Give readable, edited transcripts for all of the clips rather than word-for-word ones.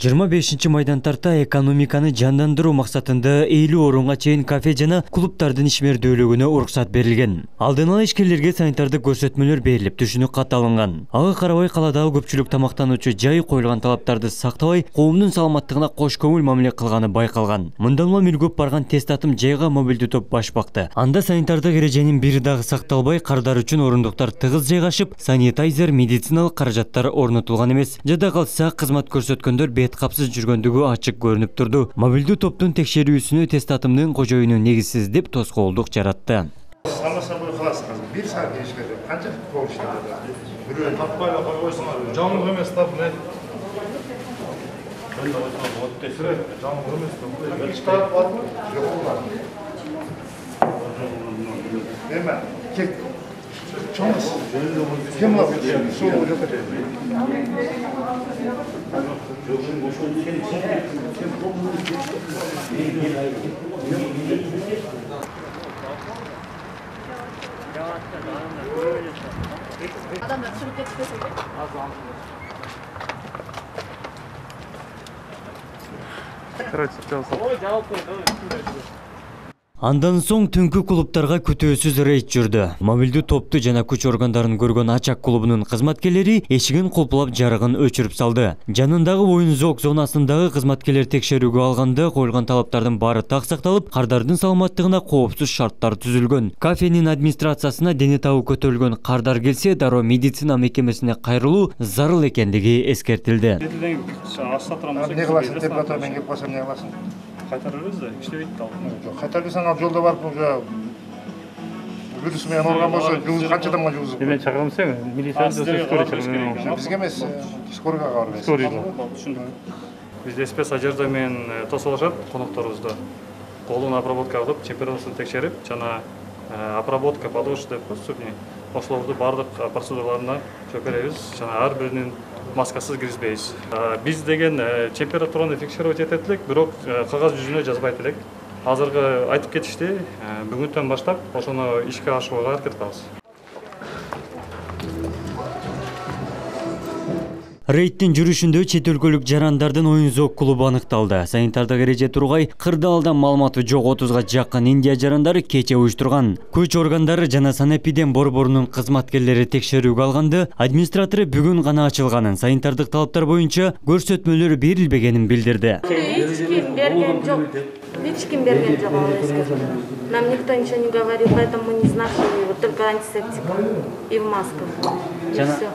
25 тарта экономиканы жандандыруу максатында 50 орунга чейин кафе жана клубтардын ишмердүүлүгүнө уруксат берилген. Алдын ала ишкерлерге санитардык көрсөтмөлөр берилип, түшүнүк кат алынган. Ага карабай каладагы көпчүлүк тамактануучу жай коюлган талаптарды сактабай, коомдун саламаттыгына кош көңүл мамиле кылганы байкалган. Мындан улам үлгүп барган тест атым жайга мобилдүү топ баш бакты. Анда санитардык эреженин бири дагы сакталбай, кардар үчүн орундуктар тыгыз жайгашып, санитайзер, медициналык каражаттар орнотулган эмес. Жада калса, кызмат көрсөткөндөр бет капсыз жүргөндүгү ачык көрүнүп турду. Мобилдүү топтун текшерүүсүнө тест атымдын кожоюну негизсиз деп тоскоолдук жаратты. Само собой класс. Bir saat geçmedi. Kaçak kol işledi. Biri tapmayla koyuyorsunuz. Canlı emez tabi ne? Ben de canlı emez tabi. Hiç taraf var mı? Yok var. Hemen. Kek. Çoğunuz. Kim var? Soğuk olacak. Adamlar çabuk yetişmesin. Андан соң түнкү клубтарга күтүүсүз рейд жүрдү. Мобилдүү топту жана күч органдарын көргөн Ачак клубунун кызматкерлери эшигин кулпулап жарыгын өчүрүп салды. Жанындагы оюн зок зонасындагы кызматкерлер текшерүүгө алганда коюлган талаптардын баары так сакталып, кардардын саламаттыгына коопсуз шарттар түзүлгөн. Кафенин администрациясына дене табы көтөрүлгөн кардар келсе, дароо медицина мекемесине кайрылуу зарыл экендиги эскертилди. Ne kılasın? Temperatürden gelip basam ne kılasın? Kaytarırız da işleveydi de aldım. Kaytarırsan al yolda var mı? Virüsüme organ bolsa, kança adamga жугузуп. Мен чакырмысың, милиция скорый Бизге эмес, скорыйга барып. Бизде спец одежда менен тосолушат конокторубузду. Колун обработка кылып, температурасын текшерип, жана обработка подошв деп коет, ошолорду бардык процедураларына чөкөрөбүз, жана ар биринин маскасыз киргизбейбиз. Биз деген температураны текшерүү этет элек, бирок кагаз жүзүнө жазбайт элек. Азыркы айтып кетишти, бүгүнтөн баштап ошону ишке ашырууга аракет кылабыз. Рейдтин жүрүшүндө чет өлкөлүк жарандардын оюн зок клубу аныкталды. Санитардык эреже тургай кырдаалдан маалыматы жок 30га жакын Индия жарандары кече уюштурган. Күч органдары жана Санэпидем борборунун кызматкерлери текшерүүгө алганды, администратору бүгүн гана ачылганын, санитардык талаптар боюнча көрсөтмөлөр берилбегенин билдирди. Hiç kim bergen жок. Нам никто ничего не говорил, поэтому мы не знали, вот только антисептика и в масках. И всё.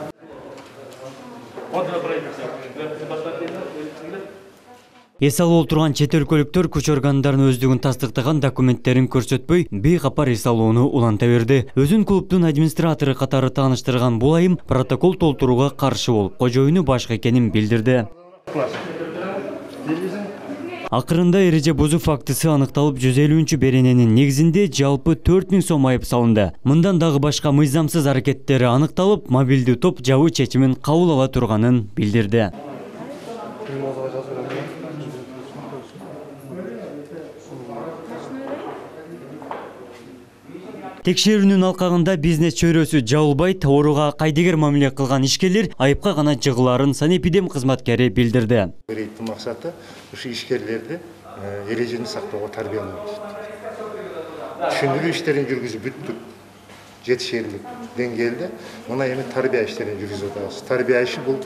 Эс алып отурган чет өлкөлүктөр күч органдарынын өздүгүн тастыктаган документтерин көрсөтпөй, бейкапар эс алууну уланта берди. Өзүн клубдун администратору катары тааныштырган бул айым протокол толтурууга каршы болуп, кожоюну башка экенин билдирди. Акырында эреже бузуу фактысы аныкталып, 150 берененин негизинде жалпы 4000 сом айып салынды. Мындан дагы башка мыйзамсыз аракеттери аныкталып, мобилдүү топ жабуу чечимин кабыл ала турганын билдирди. Текшерүүнүн алкагында бизнес чөйрөсү жабылбайт, ооруга кайдыгер мамиле кылган ишкерлер айыпка гана жыгылаарын Санэпидем кызматкери билдирди. Рейдтин максаты ушу ишкерлерди эрежени сактоого тарбиялоо. Түшүндүрүү иштерин жүргүзүп бүттүк. Жетишерлик деңгээлде мына эми тарбия иштерин жүргүзүп атабыз. Тарбия иши бул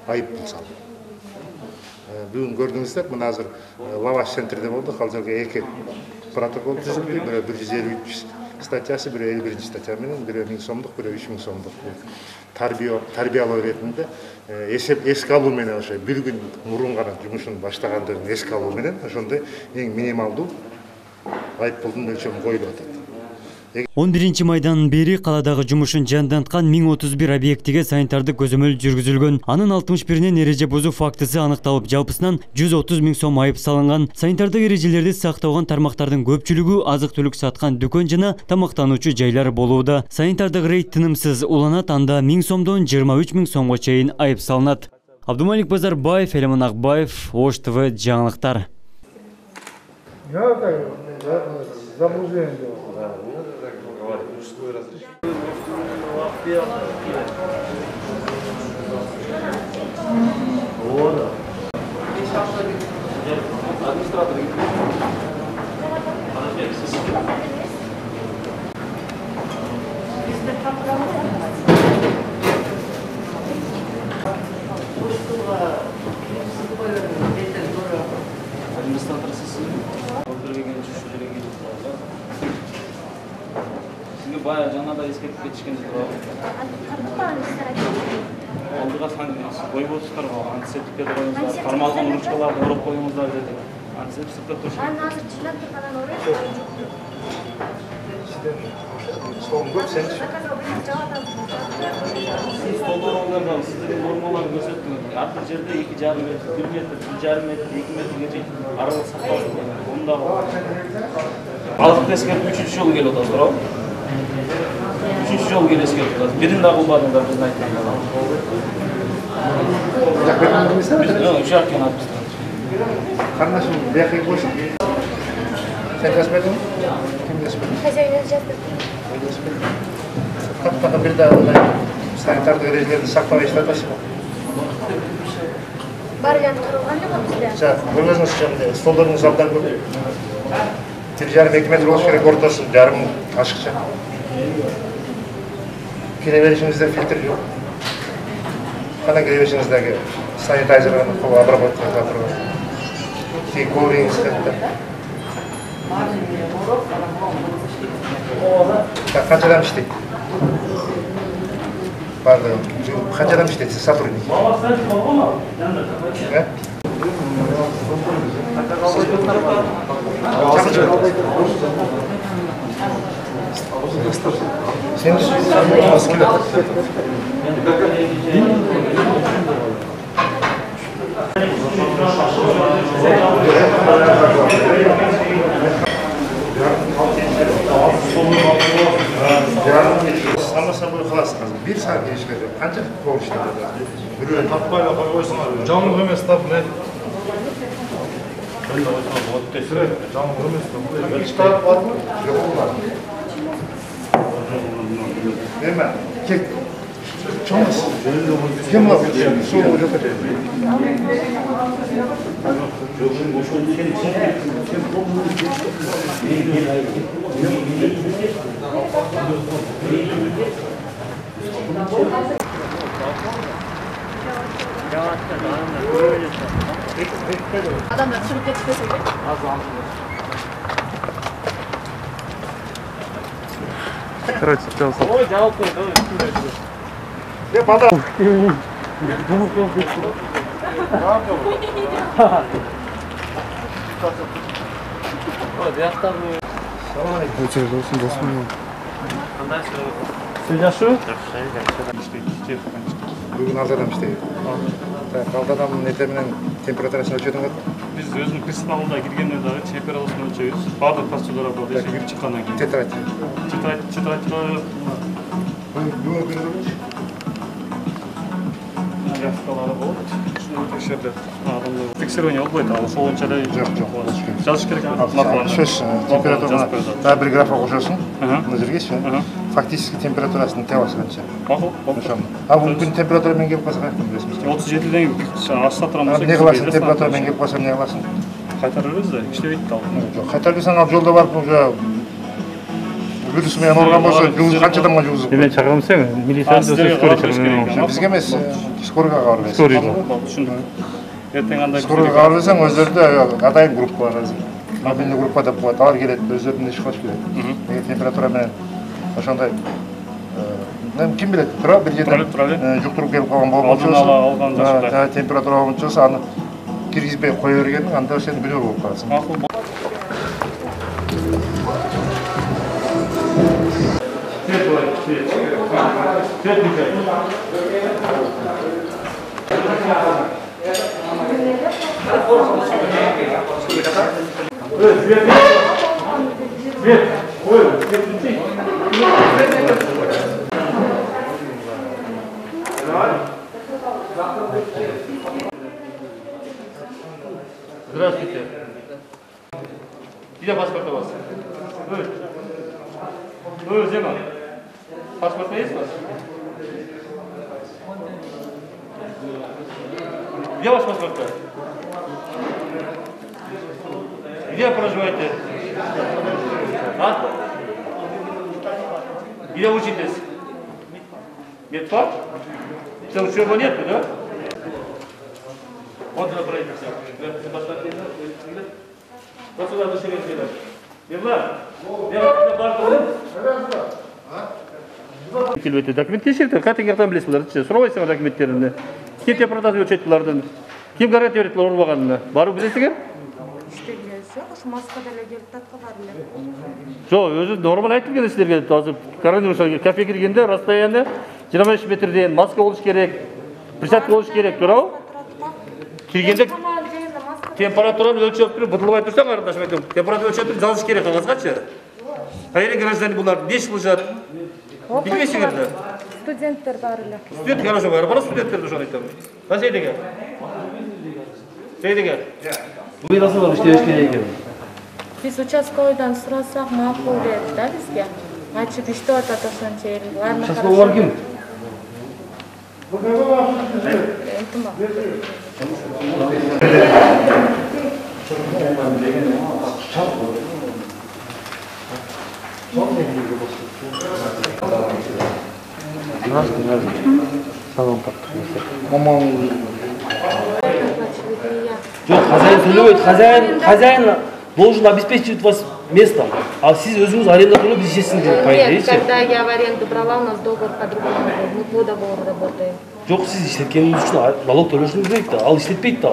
айып бул салып. Бүгүн көрдүңүздөр, мына азыр Лаваш центрде болдук, ал жерге эки протокол түзүлдү, бирөө 153 статьясы, бирөө 51 статья менен, бирөө 1000 сомдук, бирөө 3000 сомдук. Тарбиялоо иретинде эске алуу менен ошо бир күн мурун гана жумушун баштагандыгын эске алуу менен ошондой эң минималдуу айып пулдун өлчөмү коюлуп атат. 11 майдан бери каладагы жумушун жанданткан 1031 объектиге санитардык көзөмөл жүргүзүлгөн. Анын 61инен эреже бузуу фактысы аныкталып, жалпысынан 130 000 сом айып салынган. Санитардык эрежелерди сактаган тармактардын көпчүлүгү азык-түлүк саткан дүкөн жана тамактануучу жайлар болууда. Санитардык рейд тынымсыз уланат, анда 1000 сомдон 23 000 сомго чейин айып салынат. Абдумалик Базарбаев, Элемон Акбаев, Ош ТВ жаңылыктар. Вот. Sizga bayağı жаңада ескертіп кетишкен туралы. Алдыға қойып отырсыздар ғой, антисептиктерді қойыңыздар, қармалған ручкаларды ұрып қойыңыздар деді. Антисептик сақтап тұрсын. Stolun көп, sen düşün. Siz stolda olanlardan sizlerin normalarini көрсөттүңүз. Артық жерде 2,5 метр, 1 метр, 1,5 метр, 2 метрге аралык сакталсын. Онда алдықты ескертіп 3-ші жолы келіп отырсыздар ғой. 3-ші жолы келіп ескертіп отырсыз. Бірін да қылбадыңдар біздің айтқанда. Үш жақ екен атып тұрады. Қарындашым, бияққа қойсын. Sen kesmedin mi? Kim kesmedi? Хозяин жазды. Kaptanı bir daha sanitardık erежелерді сақтауға işletмесін. Барлығын құрылған жоқ бізде. Көрмесіңіз şimdi stollarınız абдан көп. 1,5-2 метр болуш керек ортасы, жарым ашықша. Кире беришіңізде фильтр жоқ. Қана кире беришіңіздегі санитайзерға қол обработка тұрған. Тек ковригіңіз қайтты. Қаншадан іштейді? Барды, қаншадан іштейді сіз сотрудник? Sen nasıl kelеді? Само собой қаласыз қазір. Bir saat geçti. Қанша қол işledi? Біреуін таппай қой қойсыңар. Жаңылық емес тап, не? Жаңылық емес тап. Штат бар мı? Жоқ бар. Değil Kek. Çoğumuz. Kim var? Soğuk olacak. Adamlar çürük geçmese gerek. Короче, сейчас. Ой, жауап қой, давай. Ne bana? Ой, жақтан Bugün aldı adam işte. Aldı adamın neteminin temperatürasını ölçüyordun mu? Biz өзінің персоналында келгенде дағы температурасын өлчөбүз. Бардык процедура бар. Кирип чыккандан кийин. Тетрадь. Тетрадька Bugün günü яфкалары болот. Шуну текшерди. Адамдар текшерүүнү болбойт. Ал ошончо эле жазыш керек. Söz temperatürünü daha bir grafa koşuyorsun. Mына жерге ше. Фактически температурасын табасың қанша. Макул. Ал мүмкін температурамен келіп қалса қаяқтан білесің? 37ден ашса тұрамыз. Не қыласың? Температурамен келіп қалса не қыласың? Қайтарып береміз да, иштебейт ал. Жоқ, қайтарып берсең ал жолда барып уже вирусымен ауырған болса, қанша адамға жұғызып? Мен шақырамын сен, милицияны скорый шақырамын. Бізге емес, скорыйға хабар бересің. Скорыйға. Түшүндүм. Ертең андай Скорыйға хабар берсең, өздерінде атайын группа бар. Мобильный группа деп қояды. Алар келеді, өздерінде шықпаш келеді. Егер температурамен ошондай ким билет, тура бир жерден жұқтырып келіп қалған болса, температура болмаса, аны киргизбей қоя бергенің, анда сен білер болып қаласың. Макул. Здравствуйте. Где паспорт у вас? Зема. Паспорт есть у вас? Где ваш паспорт? Где проживаете? А? Где учитесь? Медпарк? Там учеба нет, да? Вот на правительство. Вот сюда дошли. Евла, я бар келбейді. Документ кешірді, қатын қияқтан білесіз бұларды. Сұрабайсыңар документтерінде. Кем температурасы өлшетті бұлардың? Кем гарантия береді бұлар ұрбағанына? Бару білесіңер? Жоқ, маскада келіп татқа барылар. Жоқ, өзі нормал айтып келді сіздерге. Азыр коронавирусқа кафе кіргенде расстояние 25 метрден маска болуш керек, перчатка болуш керек, турабы? Кіргенде температураны өлшеп тұрып, бытылбай тұрсаң, қарындашым айтам, температура өлшеп тұрып жазыш керек қағазғачы. Қайрен граждане бұлар не шылышат? Білмейсіңерді? Студенттер барылар. Студент хорошо бар, бара студенттерді жоны айтам. Қасайдеге? Сейдеге? Bu nasıl işte eşkile Biz участковыйдан сұрасақ мақұл деді да бізге. Açıp işte ortadan çeyrek var mı? Участковый kim? Tamam. Жоқ, хозяин төлебейді. Хозяин должен обеспечивать вас местом, а сіз өзіңіз аренда төлеп біз ішесіңдер, по идее. Нет, когда я в аренду брала, у нас договор по-другому был. Мы по договору работаем. Жоқ, сіз işleткеніңіз үшін налог төлеушіңіз керек та, ал işletпейді та.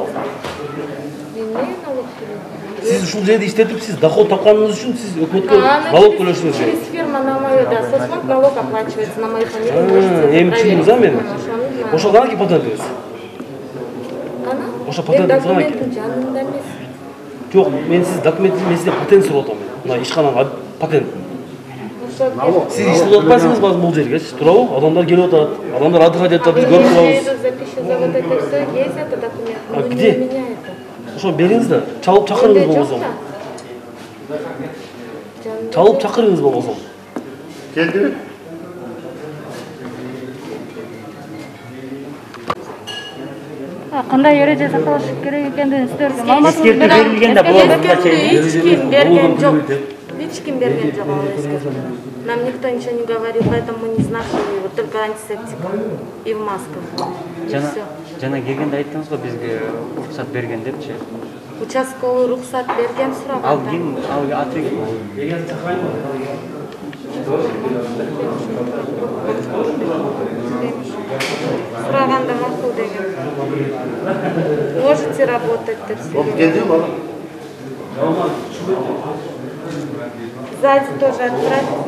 Не налог төлеу. Сіз ушул жерде işletіп, сіз доход тапқаныңыз үшін сіз өкіметке налог төлеушіңіз керек. Через фирма на мою, да, соцфонд налог оплачивается на мою фамилию. Эми түсіндіңіз, а мені? Ошо қана патент бересіз? Ошо патент документтің жанында емес. Жоқ, мен сіз документтің мен сізде патент сұрап отырмын. Мына ешқанан патент. Сіз işletіп отпайсыңыз бұл жерге, турабы? Адамдар келіп отырады, адамдар отдыхать етеді, біз көріп тұрабыз. За вот это все есть это документ, но не где? меня это. Ошо беріңіз да, чалып чакырыңыз болбосо. Чалып чакырыңыз болбосо. Келді. Қандай ереже сақталыш керек екендігін сіздерге маалымат берілген де болады. Ешкім берген жоқ. Ешкім берген жоқ ол ескерту. Нам никто ничего не говорил, поэтому мы не знали, вот только антисептик и в масках. И всё. Жана келгенде айттыңыз ғой бизге уруксат берген депчи. Участковый рұқсат берген сұрағанда. Ал ким, ал аты ким? Сұрағанда мақұл деген. Можете работать деп сөйледі. Сзади тоже отправить.